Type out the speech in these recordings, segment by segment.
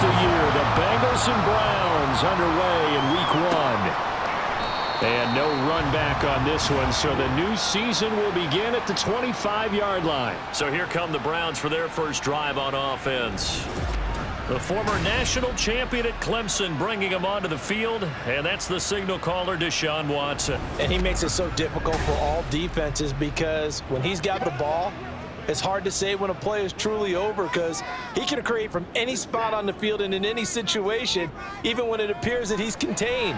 the year. The Bengals and Browns underway in Week 1. And no run back on this one, so the new season will begin at the 25-yard line. So here come the Browns for their first drive on offense. The former national champion at Clemson bringing him onto the field, and that's the signal caller, Deshaun Watson. And he makes it so difficult for all defenses because when he's got the ball, it's hard to say when a play is truly over because he can create from any spot on the field and in any situation, even when it appears that he's contained.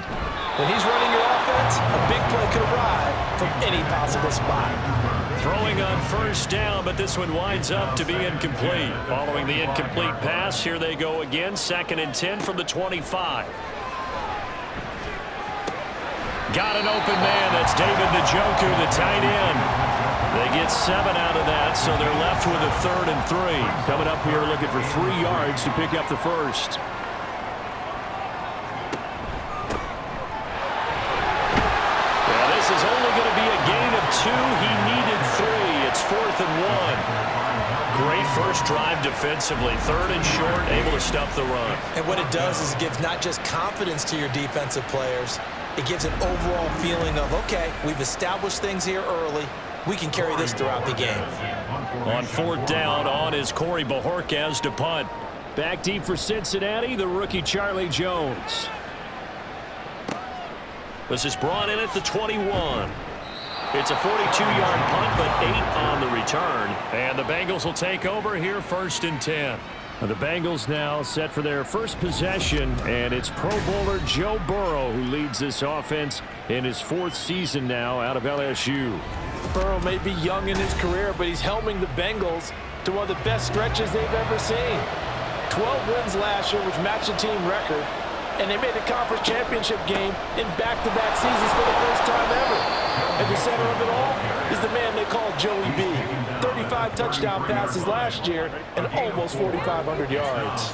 When he's running your offense, a big play could arrive from any possible spot. Throwing on first down, but this one winds up to be incomplete. Following the incomplete pass, here they go again, 2nd and 10 from the 25. Got an open man. That's David Njoku, the tight end. They get 7 out of that, so they're left with a 3rd and 3. Coming up here looking for 3 yards to pick up the first. Well, this is only going to be a gain of 2. He needed 3. It's 4th and 1. Great first drive defensively. 3rd and short, able to stop the run. And what it does is it gives not just confidence to your defensive players, it gives an overall feeling of, okay, we've established things here early. We can carry this throughout the game. On 4th down, on is Corey Bojorquez to punt. Back deep for Cincinnati, the rookie Charlie Jones. This is brought in at the 21. It's a 42-yard punt, but 8 on the return. And the Bengals will take over here, 1st and 10. The Bengals now set for their first possession, and it's Pro Bowler Joe Burrow who leads this offense in his 4th season now out of LSU. Burrow may be young in his career, but he's helming the Bengals to one of the best stretches they've ever seen. 12 wins last year, which matched the team record, and they made the conference championship game in back-to-back seasons for the first time ever. At the center of it all is the man they call Joey B. 35 touchdown passes last year and almost 4,500 yards.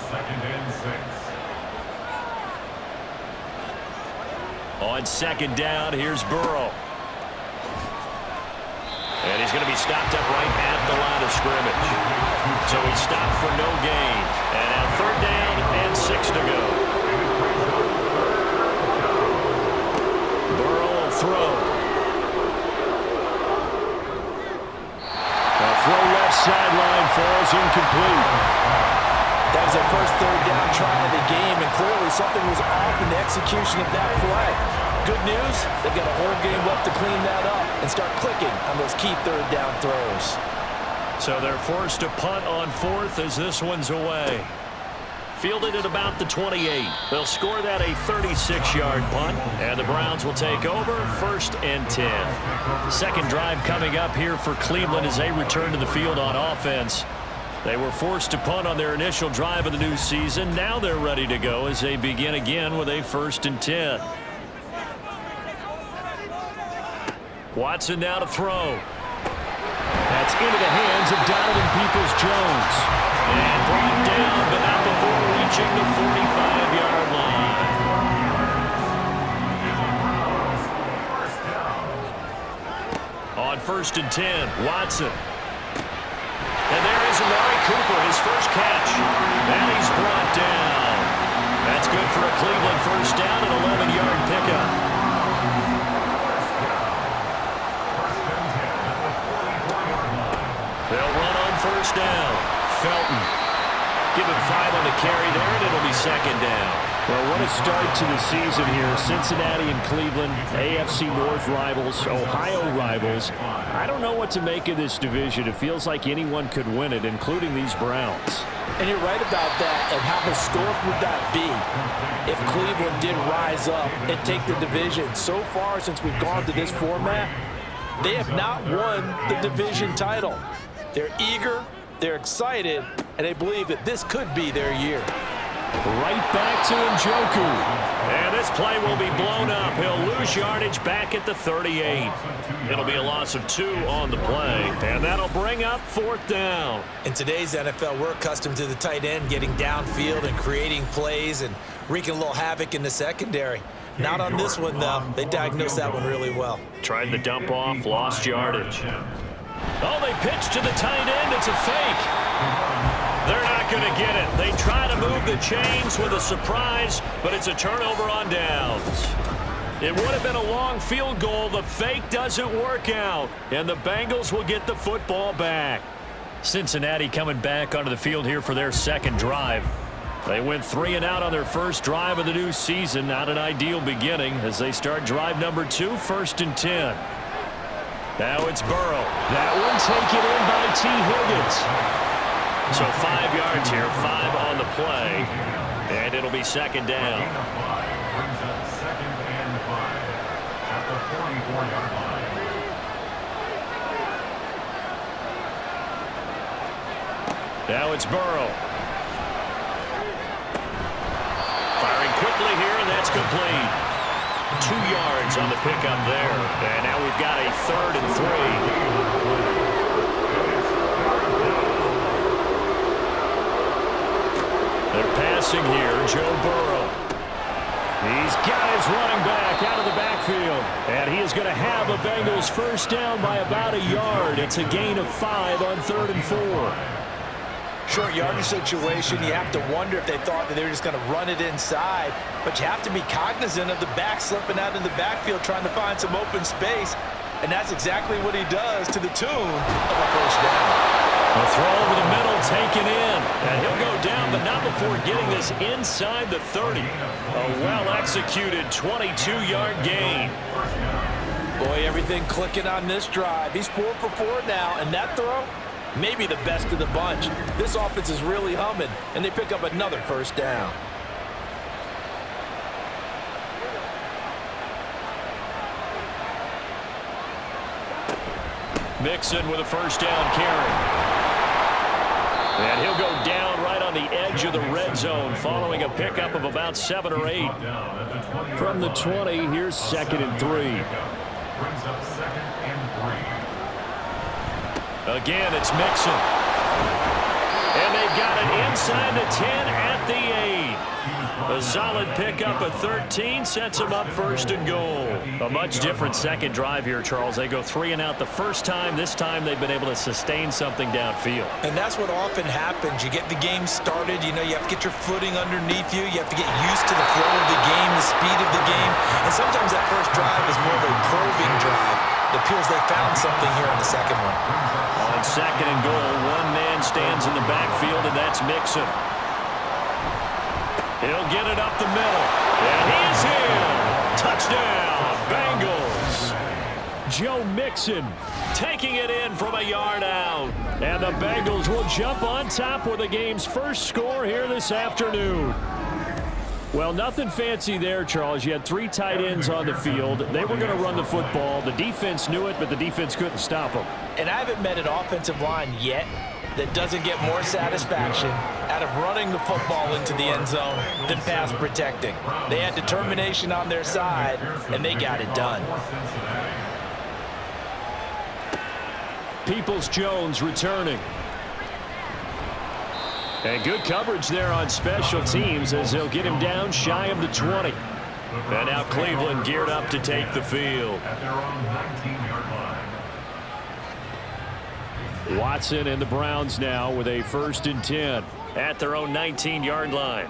On 2nd down, here's Burrow. And he's going to be stopped up right at the line of scrimmage. So he's stopped for no gain. And now 3rd down and 6 to go. Burrow will throw. The throw left sideline falls incomplete. That was their first 3rd down try of the game, and clearly something was off in the execution of that play. Good news, they've got a whole game left to clean that up and start clicking on those key 3rd down throws. So they're forced to punt on 4th as this one's away. Fielded at about the 28. They'll score that a 36-yard punt, and the Browns will take over, 1st and 10. Second drive coming up here for Cleveland as they return to the field on offense. They were forced to punt on their initial drive of the new season. Now they're ready to go as they begin again with a 1st and 10. Watson now to throw. That's into the hands of Donovan Peoples-Jones. And brought down, but not before reaching the 45-yard line. On 1st and 10, Watson. And there is Amari Cooper, his first catch. And he's brought down. That's good for a Cleveland first down, an 11-yard pickup. They'll run on 1st down. Felton. Give him 5 on the carry there, and it'll be 2nd down. Well, what a start to the season here. Cincinnati and Cleveland, AFC North rivals, Ohio rivals. I don't know what to make of this division. It feels like anyone could win it, including these Browns. And you're right about that. And how historic would that be if Cleveland did rise up and take the division? So far, since we've gone to this format, they have not won the division title. They're eager, they're excited, and they believe that this could be their year. Right back to Njoku. And this play will be blown up. He'll lose yardage back at the 38. It'll be a loss of 2 on the play, and that'll bring up 4th down. In today's NFL, we're accustomed to the tight end getting downfield and creating plays and wreaking a little havoc in the secondary. Not on this one, though. They diagnosed that one really well. Tried the dump off, lost yardage. Oh, they pitch to the tight end. It's a fake. They're not going to get it. They try to move move the chains with a surprise, but it's a turnover on downs. It would have been a long field goal. The fake doesn't work out, and the Bengals will get the football back. Cincinnati coming back onto the field here for their second drive. They went 3 and out on their first drive of the new season. Not an ideal beginning as they start drive number 2, 1st and 10. Now it's Burrow. That one taken in by T. Higgins. So 5 yards here, 5 on the play, and it'll be second down. Now it's Burrow. Firing quickly here, and that's complete. 2 yards on the pickup there. And now we've got a 3rd and 3. They're passing here, Joe Burrow. He's got his running back out of the backfield. And he is going to have a Bengals first down by about a yard. It's a gain of 5 on 3rd and 4. Short yardage situation, you have to wonder if they thought that they were just going to run it inside. But you have to be cognizant of the back slipping out in the backfield trying to find some open space. And that's exactly what he does to the tune of a first down. A throw over the middle taken in. And he'll go down, but not before getting this inside the 30. A well-executed 22-yard gain. Boy, everything clicking on this drive. He's 4 for 4 now, and that throw, maybe the best of the bunch. This offense is really humming, and they pick up another first down. Mixon with a first down carry. And he'll go down right on the edge of the red zone following a pickup of about 7 or 8. From the 20, here's 2nd and 3. Again, it's Mixon. And they've got it inside the 10 at the 8. A solid pickup of 13 sets them up 1st and goal. A much different second drive here, Charles. They go 3 and out the first time. This time they've been able to sustain something downfield. And that's what often happens. You get the game started. You know, you have to get your footing underneath you. You have to get used to the flow of the game, the speed of the game. And sometimes that first drive is more of a probing drive. It appears they found something here on the second one. On 2nd and goal, one man stands in the backfield, and that's Mixon. He'll get it up the middle. And he is here. Touchdown, Bengals. Joe Mixon taking it in from a yard out. And the Bengals will jump on top with the game's first score here this afternoon. Well, nothing fancy there, Charles. You had 3 tight ends on the field. They were going to run the football. The defense knew it, but the defense couldn't stop them. And I haven't met an offensive line yet that doesn't get more satisfaction out of running the football into the end zone than pass protecting. They had determination on their side, and they got it done. Peoples-Jones returning. And good coverage there on special teams as they'll get him down shy of the 20. And now Cleveland geared up to take the field. Watson and the Browns now with a 1st and 10. At their own 19-yard line.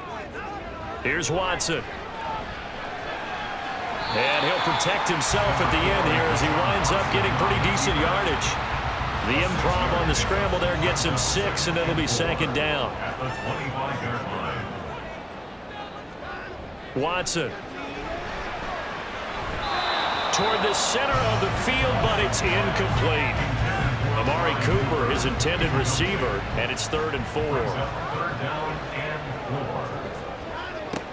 Here's Watson. And he'll protect himself at the end here as he winds up getting pretty decent yardage. The improv on the scramble there gets him 6, and it'll be 2nd down. Watson. Toward the center of the field, but it's incomplete. Amari Cooper, his intended receiver, and it's 3rd and 4.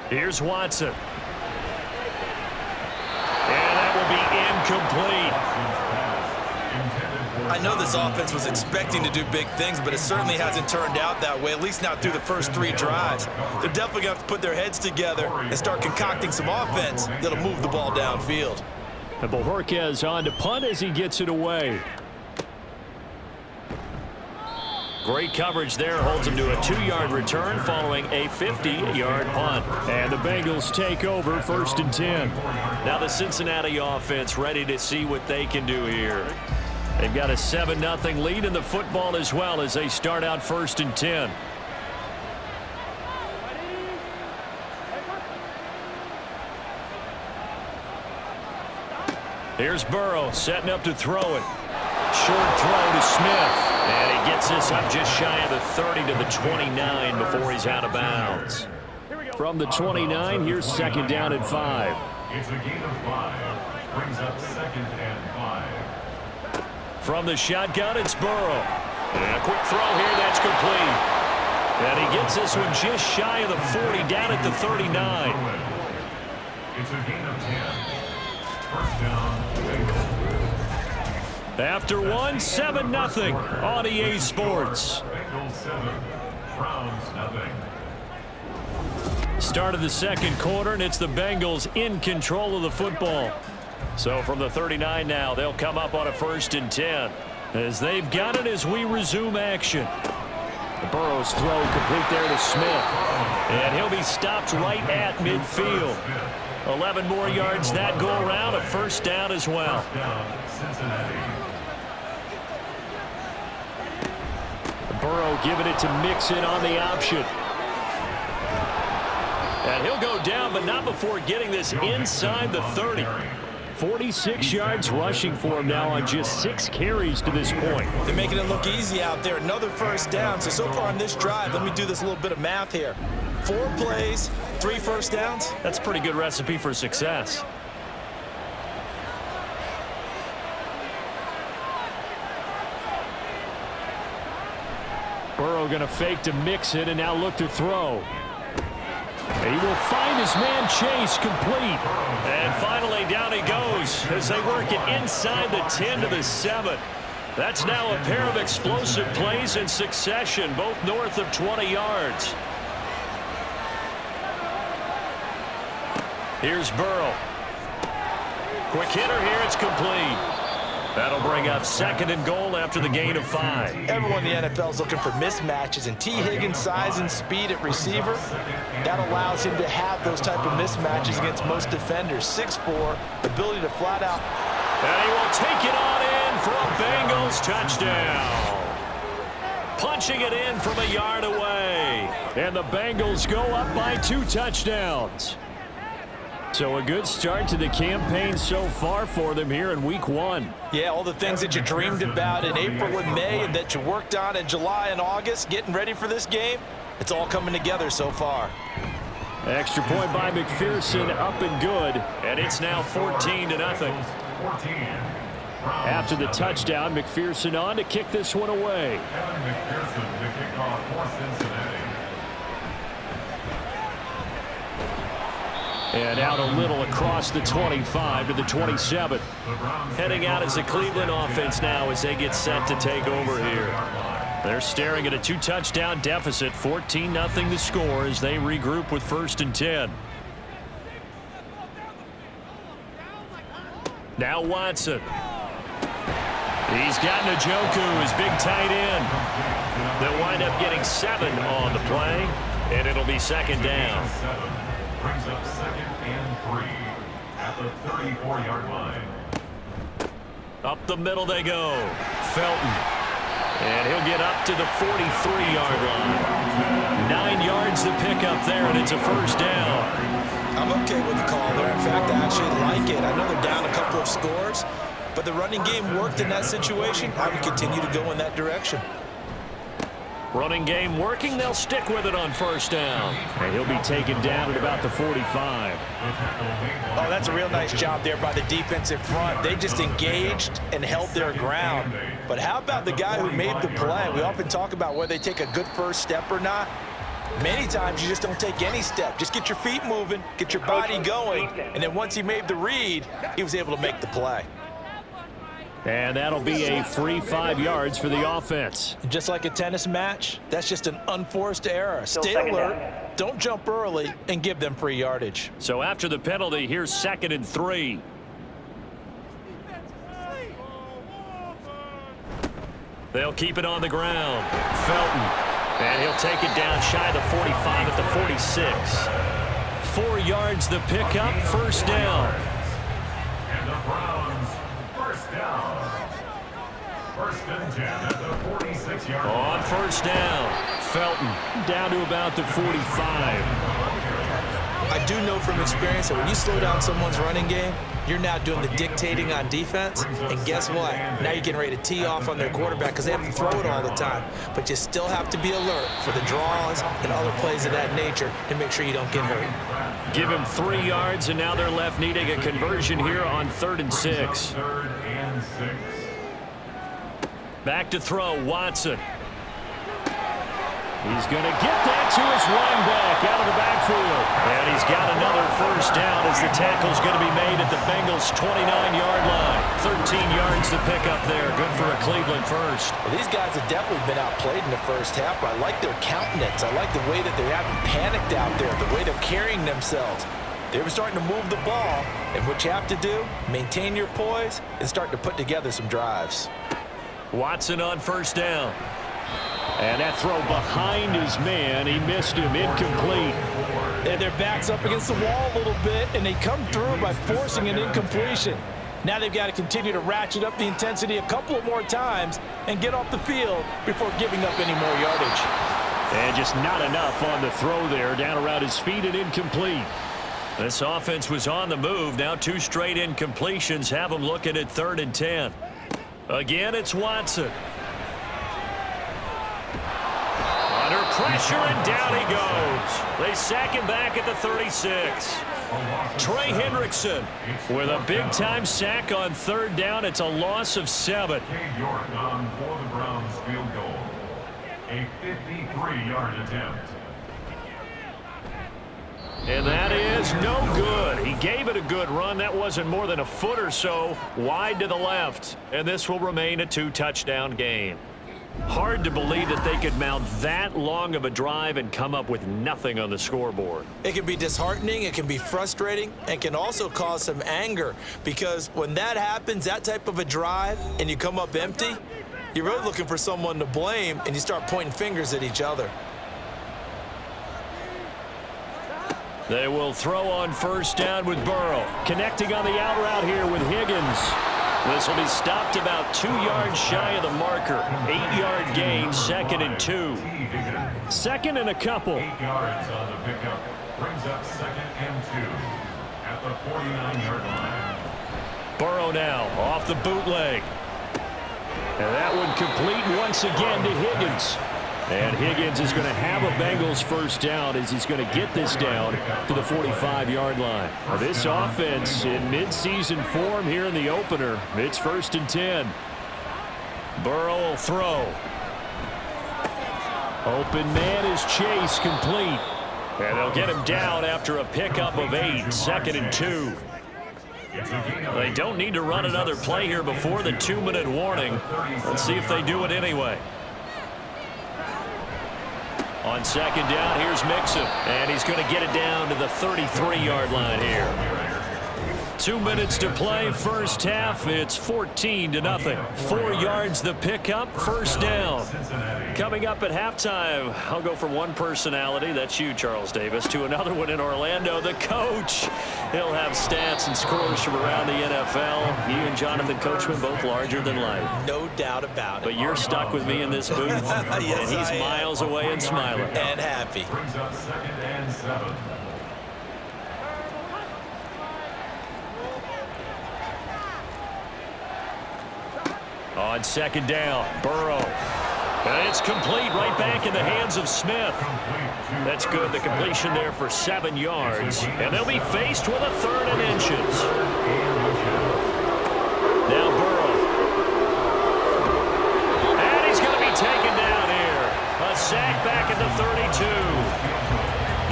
Here's Watson. And that will be incomplete. I know this offense was expecting to do big things, but it certainly hasn't turned out that way, at least not through the first 3 drives. They're definitely going to have to put their heads together and start concocting some offense that'll move the ball downfield. And Bojorquez on to punt as he gets it away. Great coverage there, holds him to a 2-yard return following a 50-yard punt. And the Bengals take over 1st and 10. Now the Cincinnati offense ready to see what they can do here. They've got a 7-0 lead in the football as well as they start out 1st and 10. Here's Burrow setting up to throw it. Short throw to Smith. And he gets this up just shy of the 30 to the 29 before he's out of bounds. From the 29, here's second down and 5. It's a gain of 5. Brings up 2nd and 5. From the shotgun, it's Burrow. And a quick throw here, that's complete. And he gets this one just shy of the 40, down at the 39. It's a gain of 10. First down, Bengals. After one, 7-0 on EA Sports. Bengals 7, Browns 0. Start of the second quarter, and it's the Bengals in control of the football. So from the 39 now, they'll come up on a 1st and 10. As they've got it as we resume action. Burrow's throw complete there to Smith. And he'll be stopped right at midfield. 11 more yards that go around, a 1st down as well. Cincinnati. Burrow giving it to Mixon on the option. And he'll go down, but not before getting this inside the 30. 46 yards rushing for him now on just 6 carries to this point. They're making it look easy out there. Another 1st down. So far on this drive, let me do this little bit of math here. 4 plays, 3 1st downs. That's a pretty good recipe for success. Burrow going to fake to Mixon and now look to throw. And he will find his man Chase complete. And finally down he goes as they work it inside the 10 to the 7. That's now a pair of explosive plays in succession, both north of 20 yards. Here's Burrow. Quick hitter here, it's complete. That'll bring up 2nd and goal after the gain of 5. Everyone in the NFL is looking for mismatches, and T. Higgins' size and speed at receiver, that allows him to have those type of mismatches against most defenders. 6'4", ability to flat out. And he will take it on in for a Bengals touchdown. Punching it in from a yard away. And the Bengals go up by 2 touchdowns. So a good start to the campaign so far for them here in week 1. Yeah, all the things that you dreamed about in April and May and that you worked on in July and August, getting ready for this game, it's all coming together so far. Extra point by McPherson, up and good. And it's now 14-0. 14. After the touchdown, McPherson on to kick this one away. Kevin McPherson to kick off for Cincinnati. And out a little across the 25 to the 27. Heading out as the Cleveland offense now as they get set to take over here. They're staring at a 2-touchdown deficit, 14-0 the score as they regroup with 1st and 10. Now Watson. He's got Njoku, his big tight end. They'll wind up getting 7 on the play, and it'll be 2nd down. Brings up 2nd and 3 at the 34-yard line. Up the middle they go. Felton. And he'll get up to the 43-yard line. 9 yards to pick up there, and it's a 1st down. I'm okay with the call there. In fact, I actually like it. I know they're down a couple of scores, but the running game worked in that situation. I would continue to go in that direction. Running game working. They'll stick with it on 1st down. And he'll be taken down at about the 45. Oh, that's a real nice job there by the defensive front. They just engaged and held their ground. But how about the guy who made the play? We often talk about whether they take a good first step or not. Many times you just don't take any step. Just get your feet moving, get your body going, and then once he made the read, he was able to make the play. And that'll be a free 5 yards for the offense. Just like a tennis match, that's just an unforced error. Stay alert, don't jump early, and give them free yardage. So after the penalty, here's 2nd and 3. They'll keep it on the ground. Felton. And he'll take it down shy of the 45 at the 46. 4 yards the pickup, 1st down. And the Browns, 1st down. 1st and 10 at the 46-yard line. On 1st down. Felton down to about the 45. I do know from experience that when you slow down someone's running game, You're now doing the dictating on defense, and guess what? Now you're getting ready to tee off on their quarterback because they have to throw it all the time. But you still have to be alert for the draws and other plays of that nature to make sure you don't get hurt. Give him 3 yards, and now they're left needing a conversion here on 3rd and 6. Back to throw, Watson. He's going to get that to his running back out of the backfield. And he's got another first down as the tackle's going to be made at the Bengals' 29-yard line. 13 yards to pick up there. Good for a Cleveland first. Well, these guys have definitely been outplayed in the first half, but I like their countenance. I like the way that they haven't panicked out there, the way they're carrying themselves. They were starting to move the ball, and what you have to do, maintain your poise and start to put together some drives. Watson on first down. And that throw behind his man, he missed him, incomplete. And their back's up against the wall a little bit, and they come through by forcing an incompletion. Now they've got to continue to ratchet up the intensity a couple of more times and get off the field before giving up any more yardage. And just not enough on the throw there, down around his feet and incomplete. This offense was on the move. Now 2 straight incompletions have them looking at 3rd and 10. Again, it's Watson. Under pressure, and down he goes. They sack him back at the 36. Trey Hendrickson with a big-time sack on 3rd down. It's a loss of 7. Cade York on for the Browns field goal. A 53-yard attempt. And that is no good. He gave it a good run. That wasn't more than a foot or so wide to the left. And this will remain a 2-touchdown game. Hard to believe that they could mount that long of a drive and come up with nothing on the scoreboard. It can be disheartening, it can be frustrating, and can also cause some anger because when that happens, that type of a drive, and you come up empty, you're really looking for someone to blame, and you start pointing fingers at each other. They will throw on first down with Burrow. Connecting on the out route here with Higgins. This will be stopped about 2 yards shy of the marker. 8-yard gain, 2nd and 2. 2nd and a couple. 8 yards on the pickup. Brings up 2nd and 2 at the 49-yard line. Burrow now off the bootleg. And that one complete once again to Higgins. And Higgins is going to have a Bengals first down as he's going to get this down to the 45-yard line. Now, this offense in midseason form here in the opener. It's 1st and 10. Burrow will throw. Open man is Chase, complete. And they'll get him down after a pickup of 8, 2nd and 2. They don't need to run another play here before the 2-minute warning. Let's see if they do it anyway. On 2nd down, here's Mixon. And he's going to get it down to the 33-yard line here. 2 minutes to play, first half. It's 14-0. 4 yards the pickup, first down. Coming up at halftime, I'll go from one personality, that's you, Charles Davis, to another one in Orlando, the coach. He'll have stats and scores from around the NFL. You and Jonathan Coachman both larger than life. No doubt about it. But you're stuck with me in this booth, Yes, and he's miles away and smiling. And happy. Brings up 2nd and 7. On 2nd down, Burrow. And it's complete right back in the hands of Smith. That's good. The completion there for 7 yards. And they'll be faced with a 3rd and inches. Now Burrow. And he's going to be taken down here. A sack back at the 32.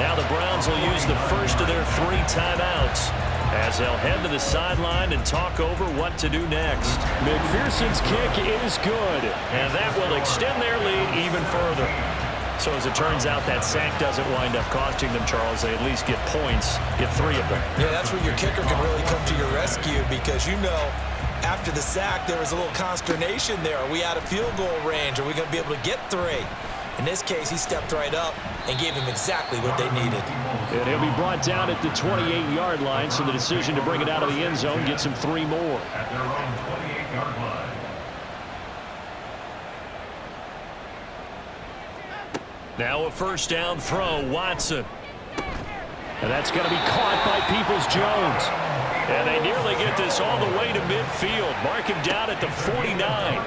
Now the Browns will use the first of their 3 timeouts as they'll head to the sideline and talk over what to do next. McPherson's kick is good. And that will extend their lead even further. So as it turns out, that sack doesn't wind up costing them, Charles. They at least get points, get 3 of them. Yeah, that's where your kicker can really come to your rescue because, you know, after the sack, there was a little consternation there. Are we out of field goal range? Are we going to be able to get 3? In this case, he stepped right up and gave them exactly what they needed. And he'll be brought down at the 28-yard line, so the decision to bring it out of the end zone gets him 3 more. At their own 28-yard line. Now a first down throw, Watson. And that's going to be caught by Peoples-Jones. And they nearly get this all the way to midfield. Mark him down at the 49.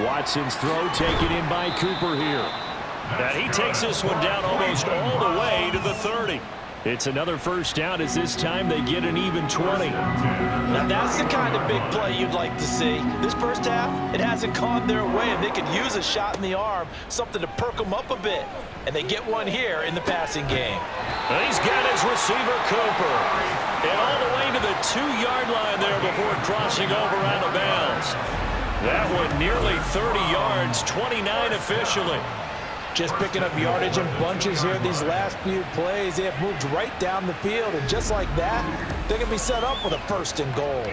Watson's throw taken in by Cooper here. And he takes this one down almost all the way to the 30. It's another first down as this time they get an even 20. Now that's the kind of big play you'd like to see. This first half, it hasn't gone their way, and they could use a shot in the arm, something to perk them up a bit. And they get one here in the passing game. And he's got his receiver, Cooper. And all the way to the 2-yard line there before crossing over out of bounds. That one nearly 30 yards, 29 officially. Just picking up yardage in bunches here these last few plays. They have moved right down the field, and just like that, they can be set up with a first and goal.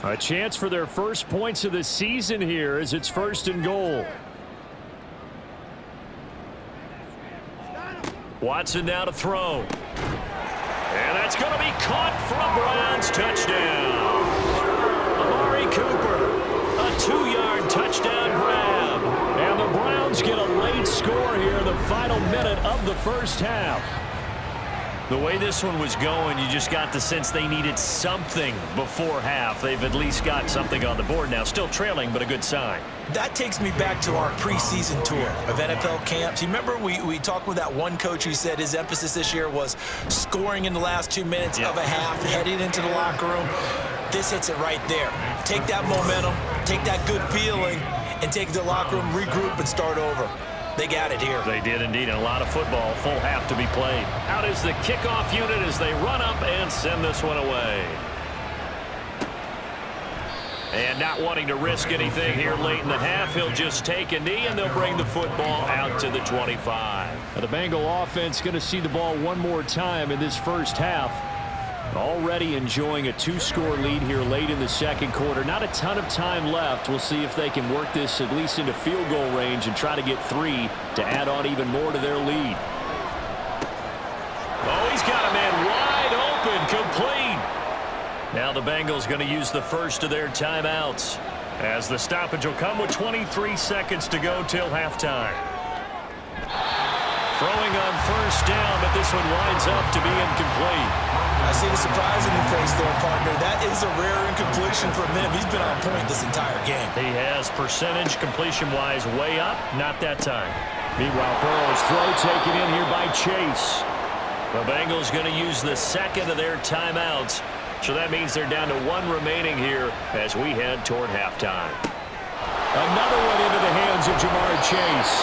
A chance for their first points of the season here as it's first and goal. Watson now to throw. And that's going to be caught for a Browns touchdown. Amari Cooper, a 2-yard touchdown grab. And the Browns get a late score here in the final minute of the first half. The way this one was going, you just got the sense they needed something before half. They've at least got something on the board now. Still trailing, but a good sign. That takes me back to our preseason tour of NFL camps. You remember we talked with that one coach who said his emphasis this year was scoring in the last 2 minutes of a half, heading into the locker room. This hits it right there. Take that momentum, take that good feeling, and take the locker room, regroup, and start over. They got it here. They did indeed, and a lot of football, full half to be played. Out is the kickoff unit as they run up and send this one away. And not wanting to risk anything here late in the half, he'll just take a knee, and they'll bring the football out to the 25. Now the Bengal offense going to see the ball one more time in this first half. Already enjoying a 2-score lead here late in the second quarter. Not a ton of time left. We'll see if they can work this at least into field goal range and try to get 3 to add on even more to their lead. Oh, he's got a man wide open, complete. Now the Bengals going to use the first of their timeouts as the stoppage will come with 23 seconds to go till halftime. Throwing on first down, but this one winds up to be incomplete. I see the surprise in your face there, partner. That is a rare incompletion from him. He's been on point this entire game. He has percentage completion-wise way up, not that time. Meanwhile, Burrow's throw taken in here by Chase. The Bengals going to use the second of their timeouts, so that means they're down to 1 remaining here as we head toward halftime. Another one into the hands of Jamar Chase.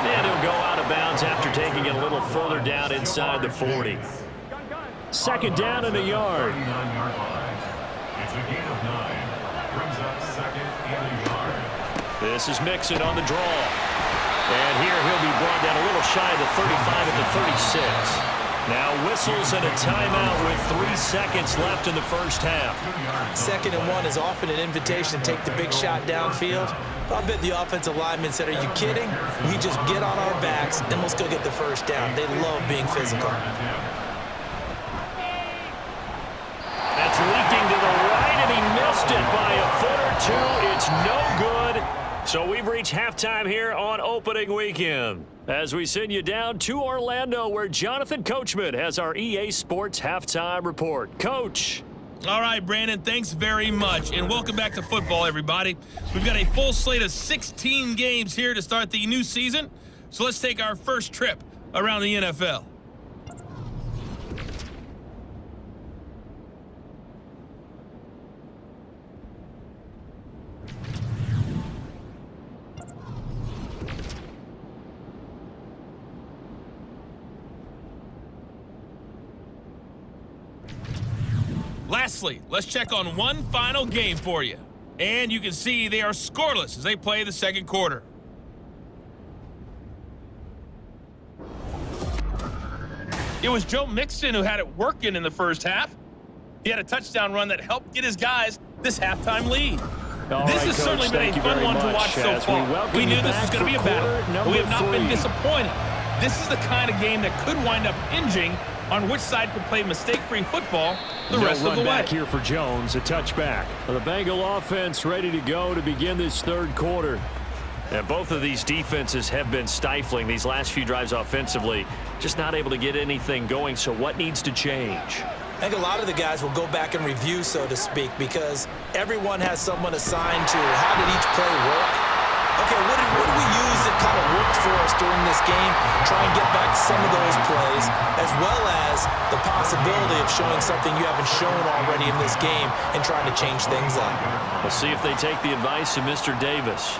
And he'll go out of bounds after taking it a little further down inside the 40. Second down and a yard. It's a gain of 9. Brings up second and a yard. This is Mixon on the draw. And here he'll be brought down a little shy of the 35 at the 36. Now whistles and a timeout with 3 seconds left in the first half. 2nd and 1 is often an invitation to take the big shot downfield. I bet the offensive lineman said, are you kidding? We just get on our backs and we'll still get the first down. They love being physical. That's leaking to the right, and he missed it by a foot or 2. It's no good. So we've reached halftime here on opening weekend as we send you down to Orlando, where Jonathan Coachman has our EA Sports halftime report. Coach. All right, Brandon, thanks very much, and welcome back to football, everybody. We've got a full slate of 16 games here to start the new season, so let's take our first trip around the NFL. Lastly, let's check on one final game for you. And you can see they are scoreless as they play the second quarter. It was Joe Mixon who had it working in the first half. He had a touchdown run that helped get his guys this halftime lead. This has certainly been a fun one to watch so far. We knew this was going to be a battle, but we have not been disappointed. This is the kind of game that could wind up hinging on which side could play mistake-free football the rest of the way. Back here for Jones, a touchback. The Bengal offense ready to go to begin this third quarter. And both of these defenses have been stifling these last few drives offensively. Just not able to get anything going, so what needs to change? I think a lot of the guys will go back and review, so to speak, because everyone has someone assigned to how did each play work. Okay, what did we use that kind of worked for us during this game? Try and get back to some of those plays, as well as the possibility of showing something you haven't shown already in this game and trying to change things up. We'll see if they take the advice of Mr. Davis.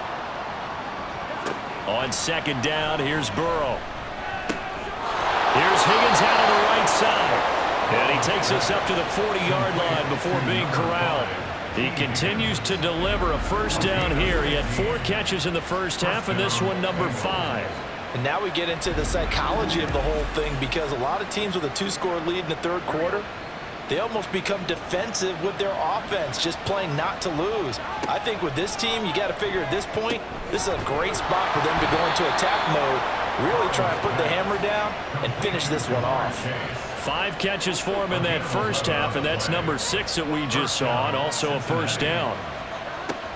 On second down, here's Burrow. Here's Higgins out on the right side. And he takes us up to the 40-yard line before being corralled. He continues to deliver a first down here. He had 4 catches in the first half, and this one number 5. And now we get into the psychology of the whole thing, because a lot of teams with a 2-score lead in the third quarter, they almost become defensive with their offense, just playing not to lose. I think with this team, you got to figure at this point, this is a great spot for them to go into attack mode, really try and put the hammer down and finish this one off. 5 catches for him in that first half, and that's number 6 that we just saw, and also a first down.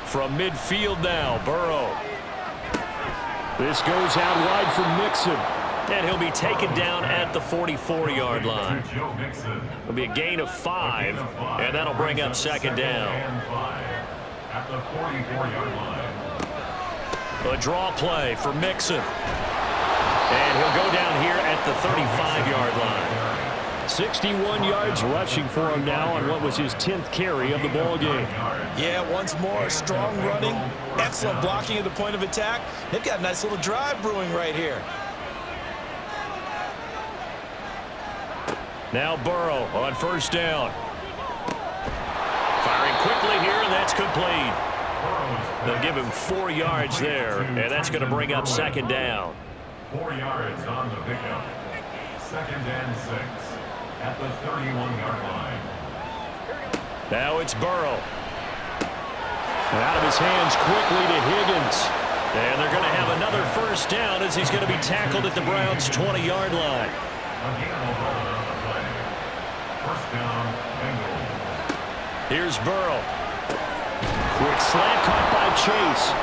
From midfield now, Burrow. This goes out wide for Mixon. And he'll be taken down at the 44-yard line. It'll be a gain of 5, and that'll bring up second down. At the 44-yard line. A draw play for Mixon. And he'll go down here at the 35-yard line. 61 yards rushing for him now on what was his 10th carry of the ball game. Yeah, once more, strong running, excellent blocking at the point of attack. They've got a nice little drive brewing right here. Now Burrow on first down. Firing quickly here, and that's complete. They'll give him 4 yards there, and that's going to bring up second down. 4 yards on the pickup. Second and 6 at the 31-yard line. Now it's Burrow. Out of his hands quickly to Higgins. And they're going to have another first down as he's going to be tackled at the Browns' 20-yard line. First down, Bengals. Here's Burrow. Quick slant caught by Chase.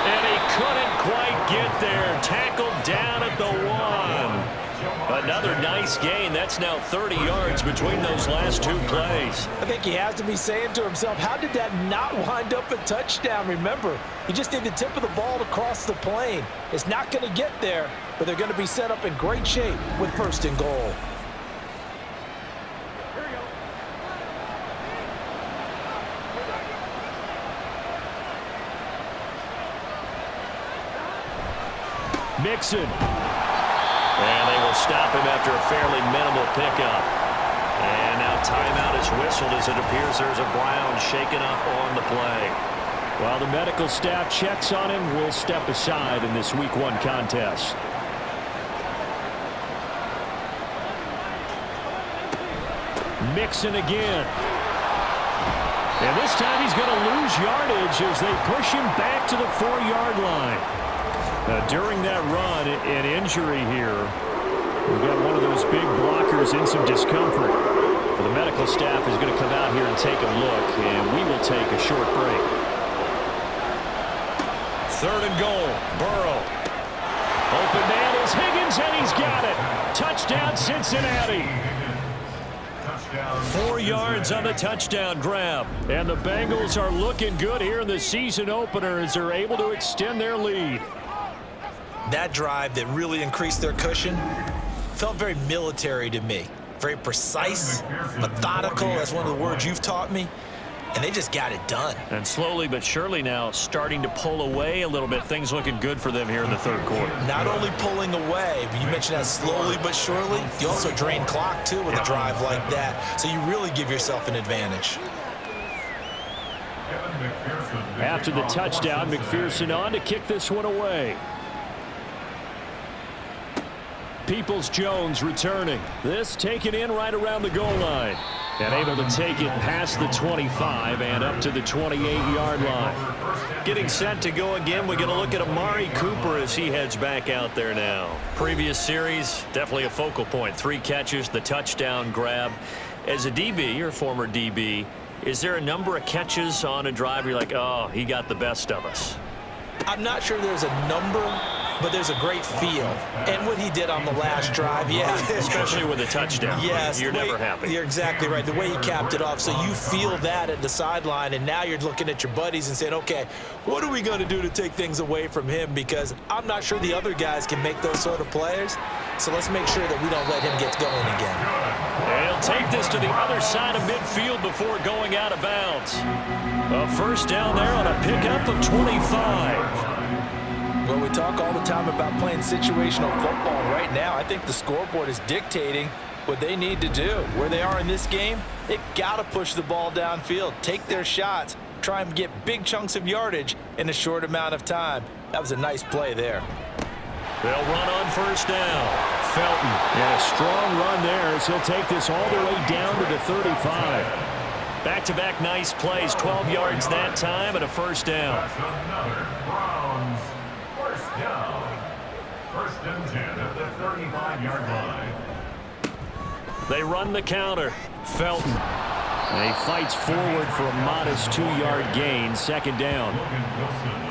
And he couldn't quite get there. Tackled down at the 1. Another nice gain. That's now 30 yards between those last 2 plays. I think he has to be saying to himself, how did that not wind up a touchdown? Remember, you just need the tip of the ball to cross the plane. It's not going to get there, but they're going to be set up in great shape with first and goal. Mixon. And they will stop him after a fairly minimal pickup. And now timeout is whistled as it appears there's a Brown shaken up on the play. While the medical staff checks on him, we'll step aside in this Week 1 contest. Mixon again. And this time he's going to lose yardage as they push him back to the 4-yard line. During that run, an injury here. We've got one of those big blockers in some discomfort. The medical staff is going to come out here and take a look, and we will take a short break. 3rd and goal, Burrow. Open man is Higgins, and he's got it. Touchdown, Cincinnati. 4 yards on the touchdown grab. And the Bengals are looking good here in the season opener as they're able to extend their lead. That drive that really increased their cushion felt very military to me. Very precise, methodical. That's one of the words you've taught me. And they just got it done. And slowly but surely now starting to pull away a little bit. Things looking good for them here in the third quarter. Not only pulling away, but you mentioned that slowly but surely. You also drain clock, too, with a drive like that. So you really give yourself an advantage. After the touchdown, McPherson on to kick this one away. Peoples-Jones returning. This taken in right around the goal line. And able to take it past the 25 and up to the 28-yard line. Getting set to go again. We're going to look at Amari Cooper as he heads back out there now. Previous series, definitely a focal point. 3 catches, the touchdown grab. As a DB, or former DB, is there a number of catches on a drive where you're like, oh, he got the best of us? I'm not sure there's a number but there's a great feel. And what he did on the last drive, yeah. Especially with a touchdown. Yes. You're never happy. You're exactly right. The way he capped it off, so you feel that at the sideline, and now you're looking at your buddies and saying, okay, what are we going to do to take things away from him? Because I'm not sure the other guys can make those sort of plays. So let's make sure that we don't let him get going again. And he'll take this to the other side of midfield before going out of bounds. A first down there on a pickup of 25. Well, we talk all the time about playing situational football. Right now, I think the scoreboard is dictating what they need to do. Where they are in this game, they've got to push the ball downfield, take their shots, try and get big chunks of yardage in a short amount of time. That was a nice play there. They'll run on first down. Felton, and a strong run there as he'll take this all the way down to the 35. Back-to-back nice plays, 12 yards that time and a first down. That's another Browns first down. First and 10 at the 35-yard line. They run the counter. Felton. And he fights forward for a modest 2-yard gain, second down.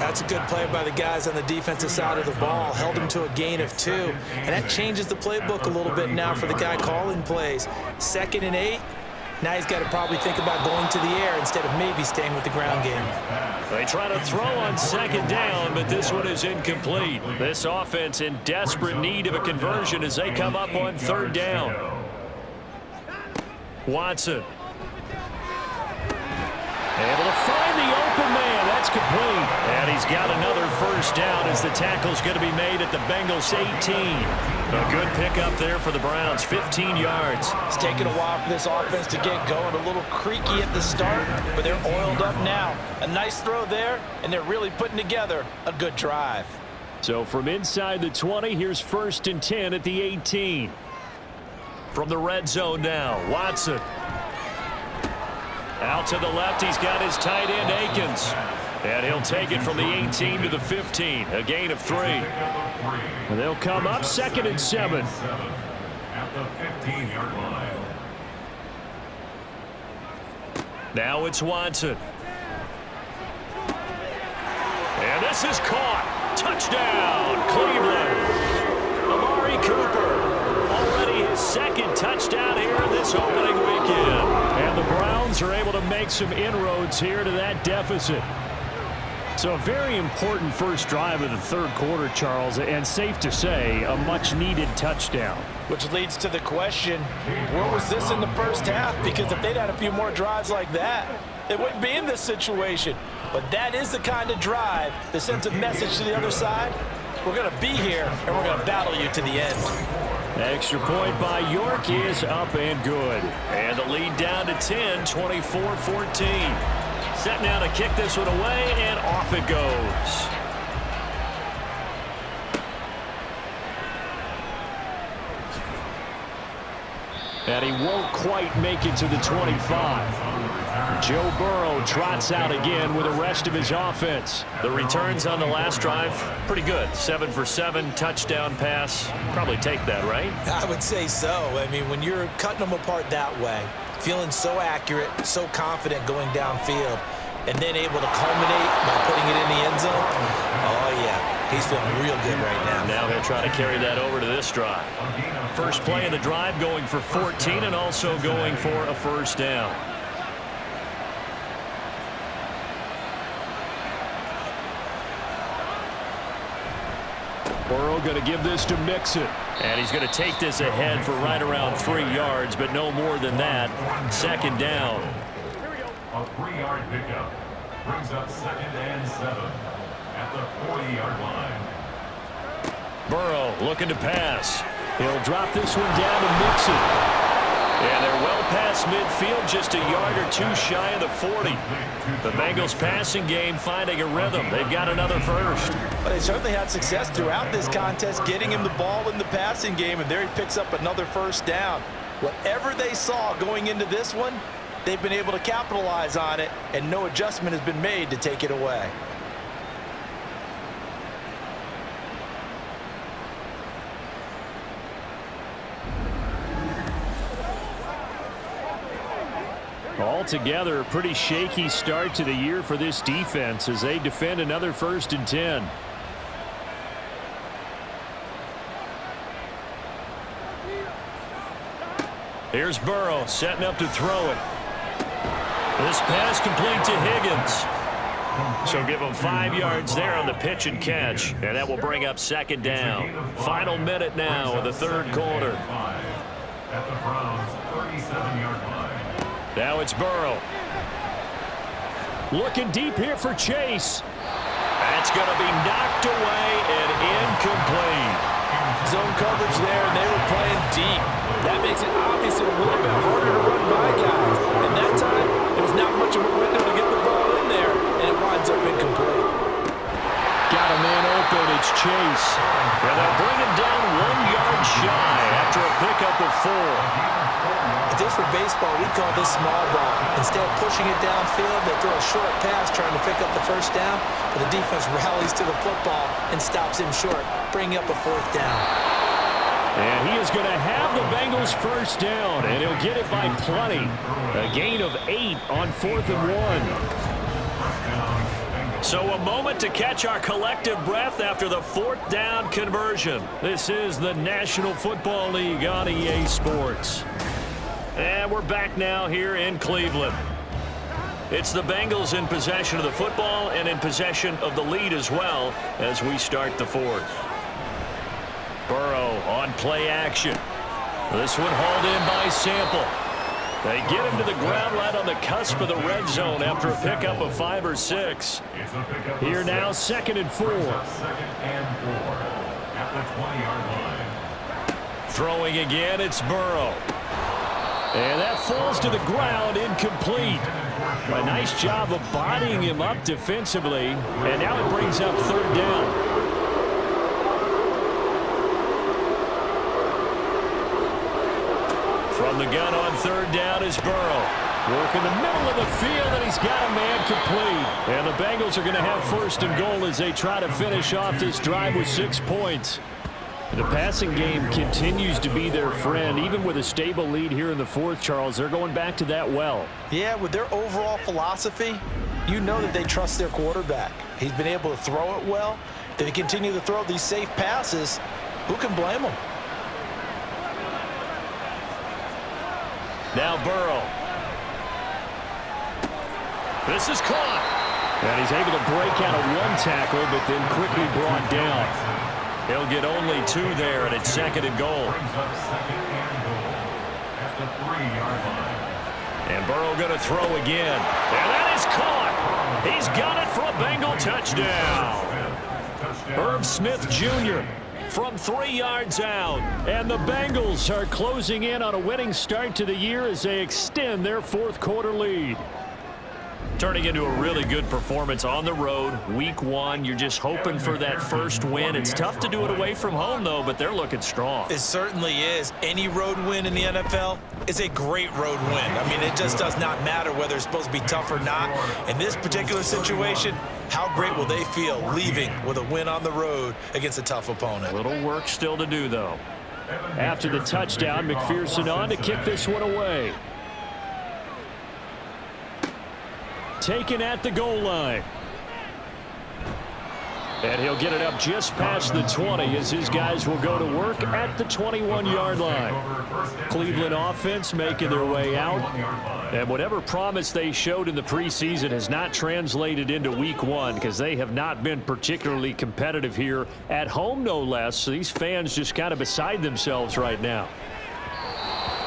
That's a good play by the guys on the defensive side of the ball. Held him to a gain of 2. And that changes the playbook a little bit now for the guy calling plays. 2nd and 8. Now he's got to probably think about going to the air instead of maybe staying with the ground game. They try to throw on second down, but this one is incomplete. This offense in desperate need of a conversion as they come up on third down. Watson. Able to find the open man. That's complete. And he's got another first down as the tackle's going to be made at the Bengals 18. A good pickup there for the Browns, 15 yards. It's taken a while for this offense to get going. A little creaky at the start, but they're oiled up now. A nice throw there, and they're really putting together a good drive. So from inside the 20, here's first and 10 at the 18. From the red zone now, Watson. Out to the left, he's got his tight end, Akins. And he'll take it from the 18 to the 15, a gain of 3. And they'll come up 2nd and 7. At the 15-yard line. Now it's Watson. And this is caught. Touchdown, Cleveland. Amari Cooper. Already his 2nd touchdown here in this opening weekend. And the Browns are able to make some inroads here to that deficit. So a very important first drive of the third quarter, Charles, and safe to say, a much-needed touchdown. Which leads to the question, where was this in the first half? Because if they'd had a few more drives like that, they wouldn't be in this situation. But that is the kind of drive that sends a message to the other side. We're going to be here, and we're going to battle you to the end. Extra point by York is up and good. And the lead down to 10, 24-14. Set now to kick this one away, and off it goes. And he won't quite make it to the 25. Joe Burrow trots out again with the rest of his offense. The returns on the last drive, pretty good. 7 for 7, touchdown pass. Probably take that, right? I would say so. I mean, when you're cutting them apart that way, feeling so accurate, so confident going downfield, and then able to culminate by putting it in the end zone, oh, yeah, he's feeling real good right now. Now he'll try to carry that over to this drive. First play of the drive going for 14 and also going for a first down. Burrow going to give this to Mixon. And he's going to take this ahead for right around 3 yards, but no more than that. Second down. A 3-yard pickup brings up 2nd and 7 at the 40-yard line. Burrow looking to pass. He'll drop this one down to Mixon. And they're well past midfield, just a yard or 2 shy of the 40. The Bengals passing game finding a rhythm. They've got another first. But they certainly had success throughout this contest, getting him the ball in the passing game, and there he picks up another first down. Whatever they saw going into this one, they've been able to capitalize on it, and no adjustment has been made to take it away. Altogether, a pretty shaky start to the year for this defense as they defend another 1st and 10. Here's Burrow setting up to throw it. This pass complete to Higgins. So give him 5 yards there on the pitch and catch, and that will bring up second down. Final minute now of the third quarter. At the Browns' 37-yard line. Now it's Burrow. Looking deep here for Chase. That's going to be knocked away and incomplete. Zone coverage there, and they were playing deep. That makes it obviously a little bit harder to run by guys. And that time, there was not much of a window to get the ball in there, and it winds up incomplete. Got a man open. It's Chase. And they'll bring him down 1 yard shy after a pickup of 4. Just for baseball, we call this small ball. Instead of pushing it downfield, they throw a short pass trying to pick up the first down, but the defense rallies to the football and stops him short, bringing up a 4th down. And he is going to have the Bengals first down, and he'll get it by plenty. A gain of 8 on 4th and 1. So a moment to catch our collective breath after the 4th down conversion. This is the National Football League on EA Sports. And we're back now here in Cleveland. It's the Bengals in possession of the football and in possession of the lead as well as we start the 4th. Burrow on play action. This one hauled in by Sample. They get him to the ground right on the cusp of the red zone after a pickup of 5 or 6. Here now, 2nd and 4. 2nd and 4 at the 20-yard line. Throwing again, it's Burrow. And that falls to the ground, incomplete. A nice job of bodying him up defensively. And now it brings up 3rd down. From the gun on 3rd down is Burrow. Work in the middle of the field, and he's got a man complete. And the Bengals are going to have 1st and goal as they try to finish off this drive with 6 points. The passing game continues to be their friend. Even with a stable lead here in the 4th, Charles, they're going back to that well. Yeah, with their overall philosophy, you know that they trust their quarterback. He's been able to throw it well. They continue to throw these safe passes. Who can blame them? Now Burrow. This is caught. And he's able to break out of 1 tackle, but then quickly brought down. He'll get only 2 there, and it's 2nd and goal. Brings up 2nd and goal at the 3-yard line. And Burrow going to throw again. And that is caught. He's got it for a Bengal touchdown. Herb Smith Jr. from 3 yards out. And the Bengals are closing in on a winning start to the year as they extend their 4th quarter lead. Turning into a really good performance on the road. Week 1, you're just hoping for that first win. It's tough to do it away from home, though, but they're looking strong. It certainly is. Any road win in the NFL is a great road win. I mean, it just does not matter whether it's supposed to be tough or not. In this particular situation, how great will they feel leaving with a win on the road against a tough opponent? A little work still to do, though. After the touchdown, McPherson on to kick this one away. Taken at the goal line. And he'll get it up just past the 20 as his guys will go to work at the 21-yard line. Cleveland offense making their way out. And whatever promise they showed in the preseason has not translated into week 1 because they have not been particularly competitive here at home, no less. So these fans just kind of beside themselves right now.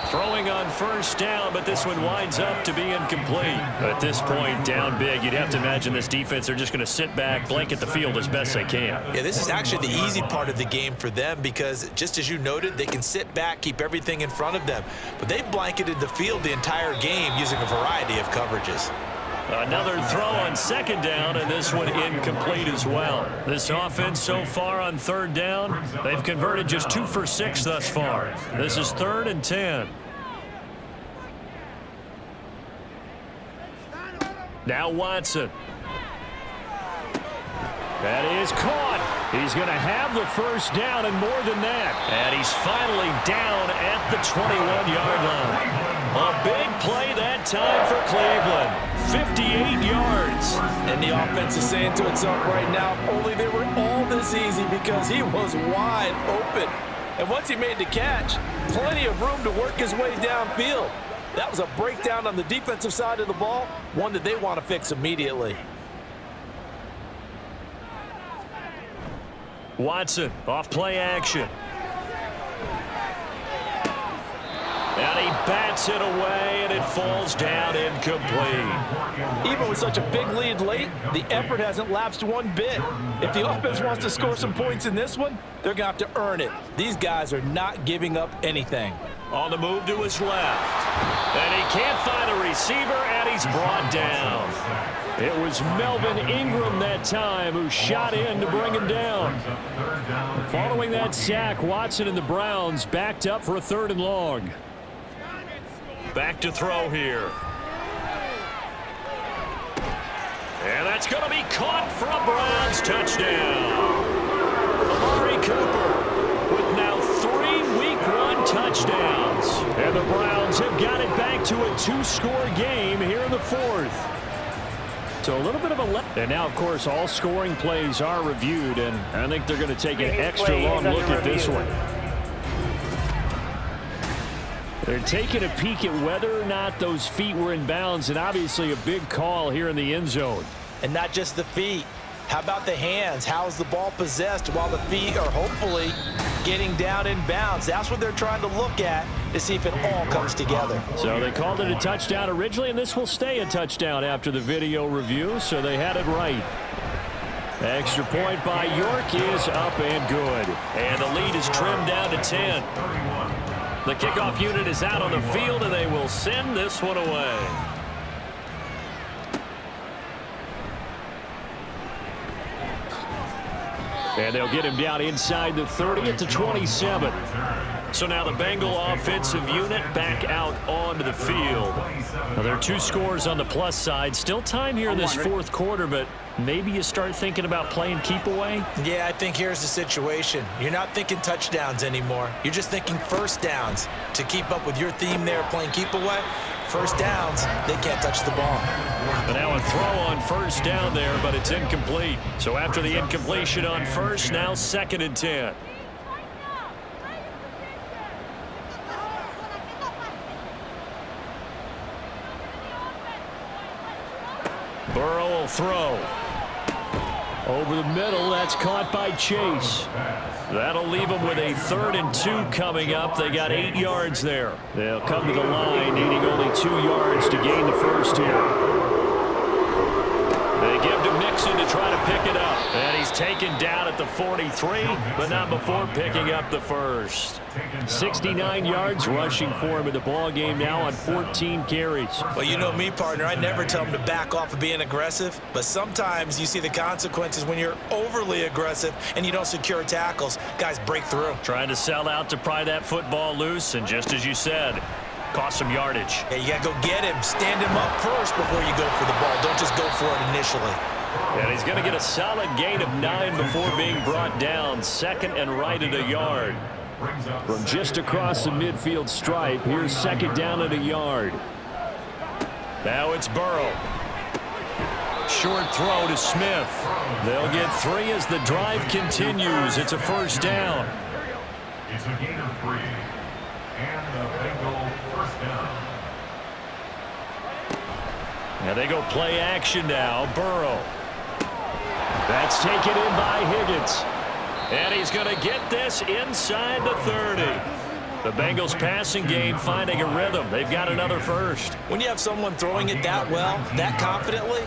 Throwing on 1st down, but this one winds up to be incomplete. At this point, down big, you'd have to imagine this defense, they're just going to sit back, blanket the field as best they can. Yeah, this is actually the easy part of the game for them because, just as you noted, they can sit back, keep everything in front of them. But they've blanketed the field the entire game using a variety of coverages. Another throw on 2nd down, and this one incomplete as well. This offense so far on 3rd down, they've converted just 2 for 6 thus far. This is 3rd and 10. Now Watson. That is caught. He's going to have the first down and more than that. And he's finally down at the 21-yard line. A big play that time for Cleveland. 58 yards. And the offense is saying to itself right now, only they were all this easy because he was wide open. And once he made the catch, plenty of room to work his way downfield. That was a breakdown on the defensive side of the ball, one that they want to fix immediately. Watson off play action. And he bats it away, and it falls down incomplete. Even with such a big lead late, the effort hasn't lapsed one bit. If the offense wants to score some points in this one, they're going to have to earn it. These guys are not giving up anything. On the move to his left. And he can't find a receiver, and he's brought down. It was Melvin Ingram that time who shot in to bring him down. Following that sack, Watson and the Browns backed up for a 3rd and long. Back to throw here. And that's going to be caught for a Browns touchdown. Amari Cooper with now 3 Week 1 touchdowns. And the Browns have got it back to a 2-score game here in the 4th. So a little bit of a and now, of course, all scoring plays are reviewed, and I think they're going to take an extra long look at this one. They're taking a peek at whether or not those feet were in bounds, and obviously a big call here in the end zone. And not just the feet. How about the hands? How is the ball possessed while the feet are hopefully getting down in bounds? That's what they're trying to look at to see if it all comes together. So they called it a touchdown originally, and this will stay a touchdown after the video review, so they had it right. Extra point by York is up and good. And the lead is trimmed down to 10. The kickoff unit is out on the field, and they will send this one away. And they'll get him down inside the 30 at the 27. So now the Bengal offensive unit back out onto the field. Now there are 2 scores on the plus side. Still time here in this 4th quarter, but maybe you start thinking about playing keep away? Yeah, I think here's the situation. You're not thinking touchdowns anymore. You're just thinking first downs. To keep up with your theme there, playing keep away, first downs, they can't touch the ball. But now a throw on first down there, but it's incomplete. So after the incompletion on first, now 2nd and 10. Burrow will throw. Over the middle, that's caught by Chase. That'll leave them with a 3rd and 2 coming up. They got 8 yards there. They'll come to the line, needing only 2 yards to gain the first here. They give to Mixon to try to pick it up. And he's taken down at the 43, but not before picking up the first. 69 yards rushing for him in the ball game now on 14 carries. Well, you know me, partner. I never tell him to back off of being aggressive, but sometimes you see the consequences when you're overly aggressive and you don't secure tackles. Guys break through. Trying to sell out to pry that football loose, and just as you said, cost some yardage. Yeah, you got to go get him. Stand him up first before you go for the ball. Don't just go for it initially. And he's going to get a solid gain of 9 before being brought down. 2nd and right at a yard. From just across the midfield stripe, here's 2nd down at a yard. Now it's Burrow. Short throw to Smith. They'll get 3 as the drive continues. It's a first down. It's a gain of 3. And the Bengal first down. Now they go play action now. Burrow. That's taken in by Higgins. And he's going to get this inside the 30. The Bengals passing game finding a rhythm. They've got another first. When you have someone throwing it that well, that confidently,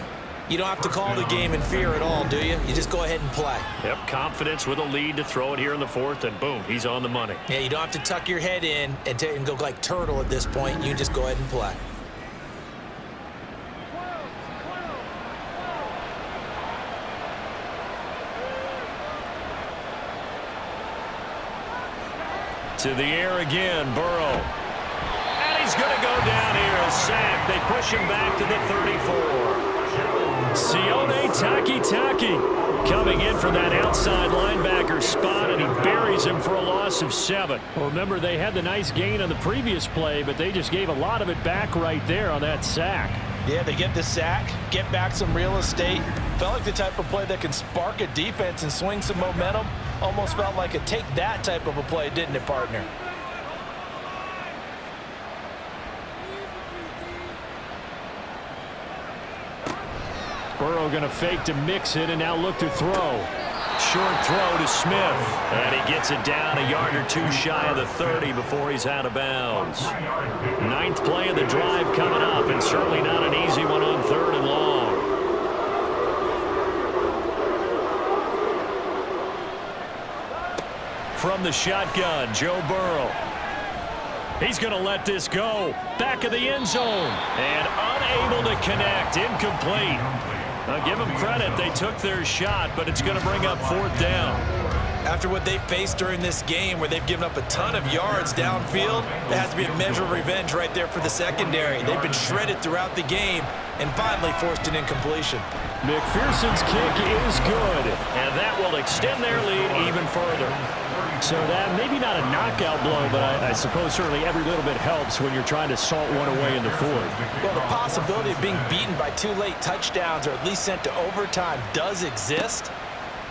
you don't have to call the game in fear at all, do you? You just go ahead and play. Yep, confidence with a lead to throw it here in the 4th, and boom, he's on the money. Yeah, you don't have to tuck your head in and go like turtle at this point. You just go ahead and play. To the air again, Burrow. And he's going to go down here, a sack. They push him back to the 34. Sione Takitaki coming in for that outside linebacker spot, and he buries him for a loss of 7. Well, remember, they had the nice gain on the previous play, but they just gave a lot of it back right there on that sack. Yeah, they get the sack, get back some real estate. Felt like the type of play that can spark a defense and swing some momentum. Almost felt like a take that type of a play, didn't it, partner? Burrow going to fake to mix it and now look to throw. Short throw to Smith. And he gets it down a yard or two shy of the 30 before he's out of bounds. Ninth play of the drive coming up, and certainly not an easy one on 3rd and long. From the shotgun, Joe Burrow. He's going to let this go. Back of the end zone. And unable to connect. Incomplete. Now give them credit. They took their shot, but it's going to bring up 4th down. After what they faced during this game where they've given up a ton of yards downfield, there has to be a measure of revenge right there for the secondary. They've been shredded throughout the game and finally forced an incompletion. McPherson's kick is good. And that will extend their lead even further. So that maybe not a knockout blow, but I suppose certainly every little bit helps when you're trying to salt one away in the 4th. Well, the possibility of being beaten by 2 late touchdowns or at least sent to overtime does exist.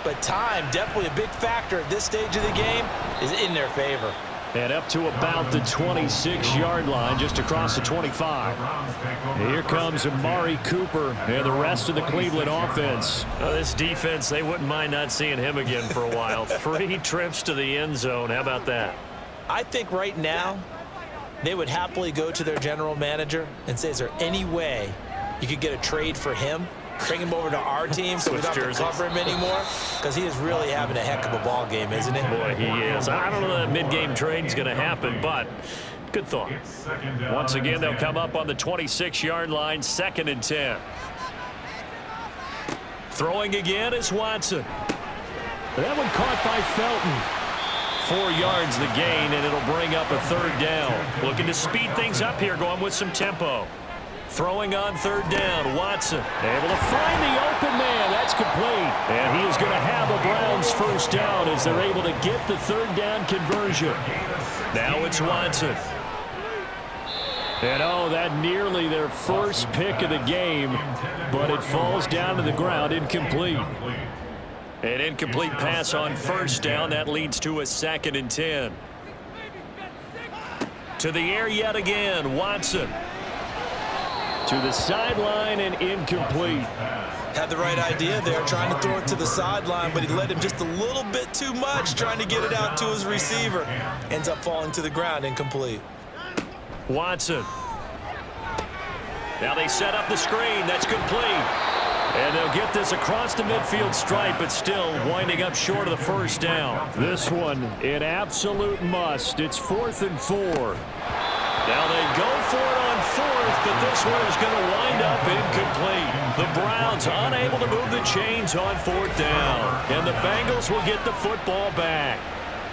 But time, definitely a big factor at this stage of the game, is in their favor. And up to about the 26-yard line, just across the 25. Here comes Amari Cooper and the rest of the Cleveland offense. This defense, they wouldn't mind not seeing him again for a while. 3 trips to the end zone. How about that? I think right now they would happily go to their general manager and say, is there any way you could get a trade for him? Bring him over to our team so we don't have to cover him anymore, because he is really having a heck of a ball game, isn't he? Boy, he is. I don't know that mid-game trade is going to happen, but good thought. Once again, they'll come up on the 26-yard line, 2nd and 10. Throwing again is Watson. That one caught by Felton. 4 yards the gain, and it'll bring up a 3rd down. Looking to speed things up here, going with some tempo. Throwing on 3rd down, Watson. Able to find the open man. That's complete. And he is going to have a Browns 1st down as they're able to get the 3rd down conversion. Now it's Watson. And that nearly their first pick of the game, but it falls down to the ground, incomplete. An incomplete pass on 1st down. That leads to a 2nd and 10. To the air yet again, Watson. To the sideline and incomplete. Had the right idea there, trying to throw it to the sideline, but he led him just a little bit too much, trying to get it out to his receiver. Ends up falling to the ground, incomplete. Watson. Now they set up the screen. That's complete. And they'll get this across the midfield stripe, but still winding up short of the 1st down. This one, an absolute must. It's 4th and 4. Now they go for it on 4th, but this one is going to wind up incomplete. The Browns unable to move the chains on 4th down. And the Bengals will get the football back.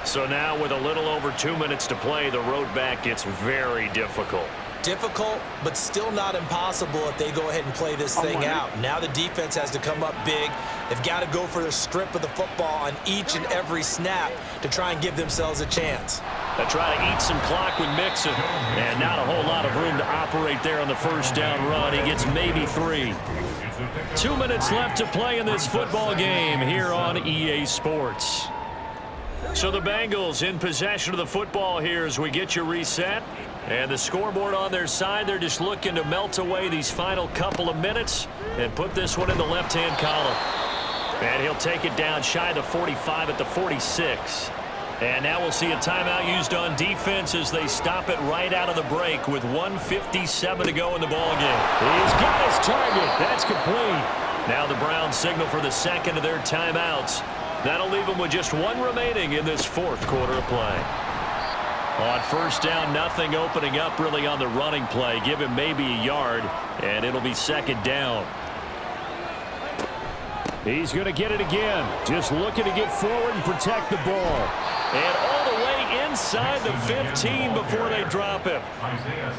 So now with a little over 2 minutes to play, the road back gets very difficult. Difficult, but still not impossible if they go ahead and play this thing out. Now the defense has to come up big. They've got to go for the strip of the football on each and every snap to try and give themselves a chance. They try to eat some clock with Mixon. And not a whole lot of room to operate there on the 1st down run. He gets maybe 3. 2 minutes left to play in this football game here on EA Sports. So the Bengals in possession of the football here as we get you reset. And the scoreboard on their side, they're just looking to melt away these final couple of minutes and put this one in the left-hand column. And he'll take it down shy of the 45 at the 46. And now we'll see a timeout used on defense as they stop it right out of the break with 1:57 to go in the ballgame. He's got his target. That's complete. Now the Browns signal for the 2nd of their timeouts. That'll leave them with just 1 remaining in this 4th quarter of play. On 1st down, nothing opening up really on the running play. Give him maybe a yard, and it'll be 2nd down. He's going to get it again. Just looking to get forward and protect the ball. And all the way inside the 15 before they drop him.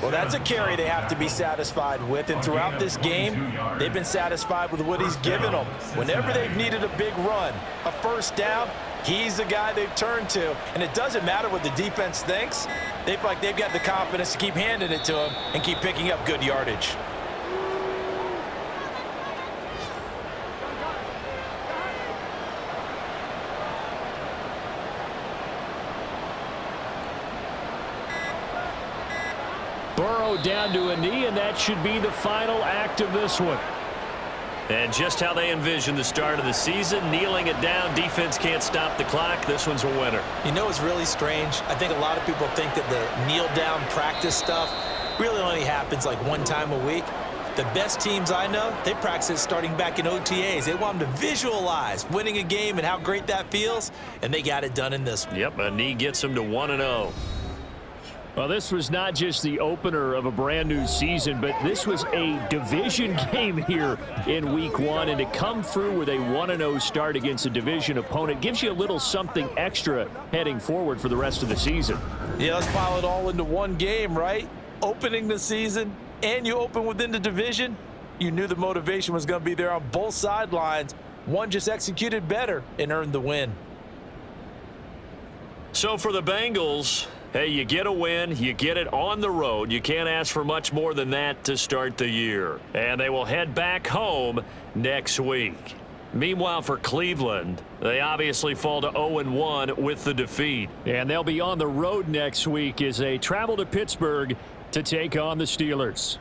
Well, that's a carry they have to be satisfied with. And throughout this game, they've been satisfied with what he's given them. Whenever they've needed a big run, a 1st down, he's the guy they've turned to. And it doesn't matter what the defense thinks. They feel like they've got the confidence to keep handing it to him and keep picking up good yardage. Burrow down to a knee, and that should be the final act of this one. And just how they envisioned the start of the season, kneeling it down, defense can't stop the clock. This one's a winner. You know, it's really strange. I think a lot of people think that the kneel-down practice stuff really only happens like one time a week. The best teams I know, they practice it starting back in OTAs. They want them to visualize winning a game and how great that feels, and they got it done in this one. Yep, a knee gets them to 1-0. Well, this was not just the opener of a brand new season, but this was a division game here in week 1. And to come through with a 1-0 start against a division opponent gives you a little something extra heading forward for the rest of the season. Yeah, let's pile it all into one game, right? Opening the season, and you open within the division. You knew the motivation was going to be there on both sidelines. One just executed better and earned the win. So for the Bengals, hey, you get a win, you get it on the road. You can't ask for much more than that to start the year. And they will head back home next week. Meanwhile, for Cleveland, they obviously fall to 0-1 with the defeat. And they'll be on the road next week as they travel to Pittsburgh to take on the Steelers.